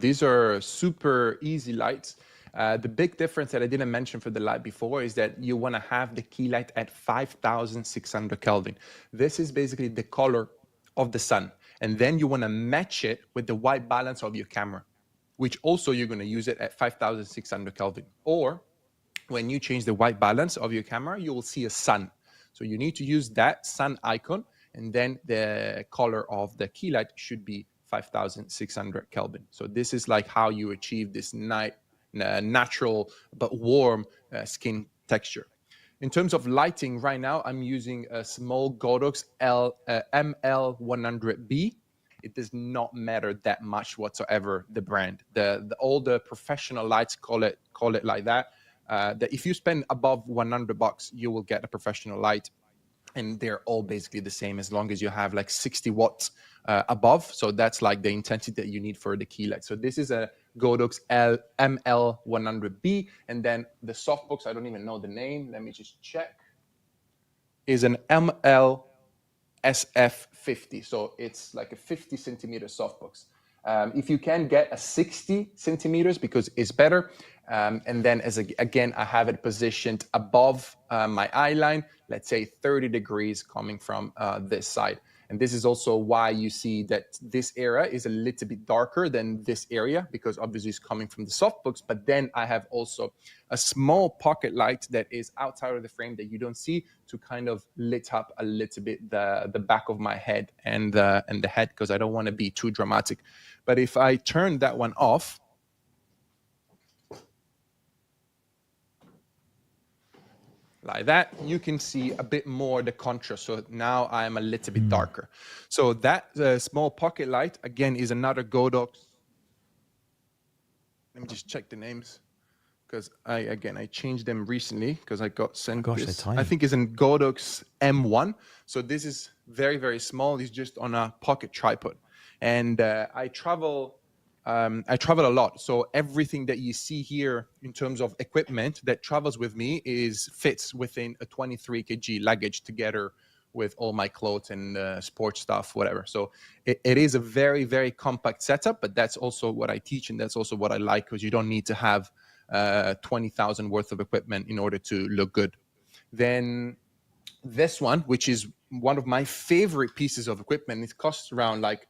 These are super easy lights. The big difference that I didn't mention for the light before is that you want to have the key light at 5,600 Kelvin. This is basically the color of the sun. And then you want to match it with the white balance of your camera, which also you're going to use it at 5,600 Kelvin. Or when you change the white balance of your camera, you will see a sun. So you need to use that sun icon, and then the color of the key light should be 5,600 Kelvin. So this is like how you achieve this natural but warm skin texture. In terms of lighting, right now I'm using a small Godox ML100B. It does not matter that much whatsoever, the brand. All the professional lights call it like that. That if you spend above $100, you will get a professional light, and they're all basically the same as long as you have like 60 watts above. So that's like the intensity that you need for the key light. So this is a Godox ML100B, and then the softbox, I don't even know the name. Let me just check. Is an ML SF50. So it's like a 50 centimeter softbox. If you can get a 60 centimeters, because it's better. And then again, I have it positioned above my eye line, let's say 30 degrees coming from this side. And this is also why you see that this area is a little bit darker than this area, because obviously it's coming from the softbox. But then I have also a small pocket light that is outside of the frame that you don't see, to kind of lit up a little bit the back of my head and the head, because I don't want to be too dramatic. But if I turn that one off, like that, you can see a bit more the contrast. So now I am a little bit darker. So that small pocket light, again, is another Godox. Let me just check the names, because I changed them recently because I got sent this. I think it's in Godox M1. So this is very, very small. It's just on a pocket tripod. And I travel a lot. So everything that you see here in terms of equipment that travels with me fits within a 23 kg luggage, together with all my clothes and sports stuff, whatever. So it is a very, very compact setup, but that's also what I teach, and that's also what I like, because you don't need to have 20,000 worth of equipment in order to look good. Then this one, which is one of my favorite pieces of equipment, it costs around like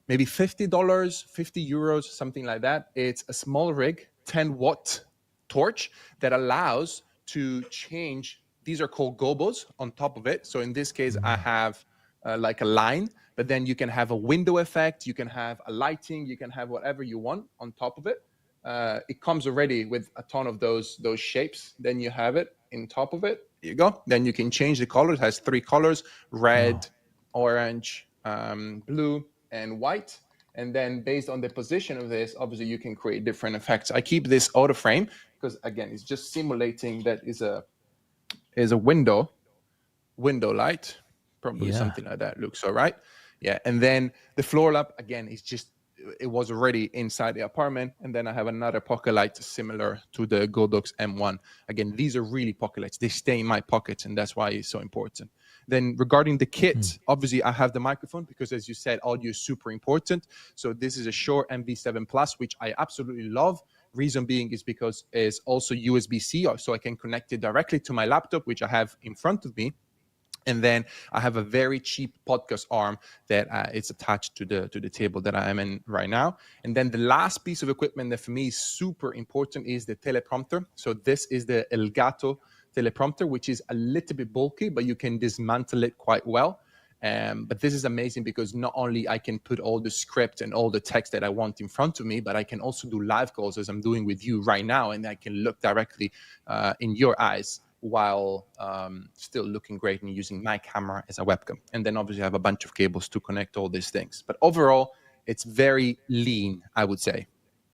maybe $50, 50 euros, something like that. It's a small rig, 10-watt torch that allows to change. These are called gobos on top of it. So in this case, I have like a line, but then you can have a window effect, you can have a lighting, you can have whatever you want on top of it. It comes already with a ton of those shapes. Then you have it in top of it. There you go. Then you can change the color. It has 3 colors: red, orange, blue, and white. And then based on the position of this, obviously you can create different effects. I keep this out of frame because, again, it's just simulating that is a window light, probably something like that. Looks all right. Yeah. And then the floor lamp, again, is just, it was already inside the apartment. And then I have another pocket light similar to the Godox M1. Again, these are really pocket lights. They stay in my pocket, and that's why it's so important. Then regarding the kit, obviously I have the microphone, because as you said, audio is super important. So this is a Shure MV7 Plus, which I absolutely love. Reason being is because it's also USB-C, so I can connect it directly to my laptop, which I have in front of me. And then I have a very cheap podcast arm that it's attached to the table that I am in right now. And then the last piece of equipment that for me is super important is the teleprompter. So this is the Elgato teleprompter, which is a little bit bulky, but you can dismantle it quite well. But this is amazing because not only I can put all the script and all the text that I want in front of me, but I can also do live calls as I'm doing with you right now, and I can look directly in your eyes while still looking great and using my camera as a webcam. And then obviously I have a bunch of cables to connect all these things. But overall, it's very lean, I would say.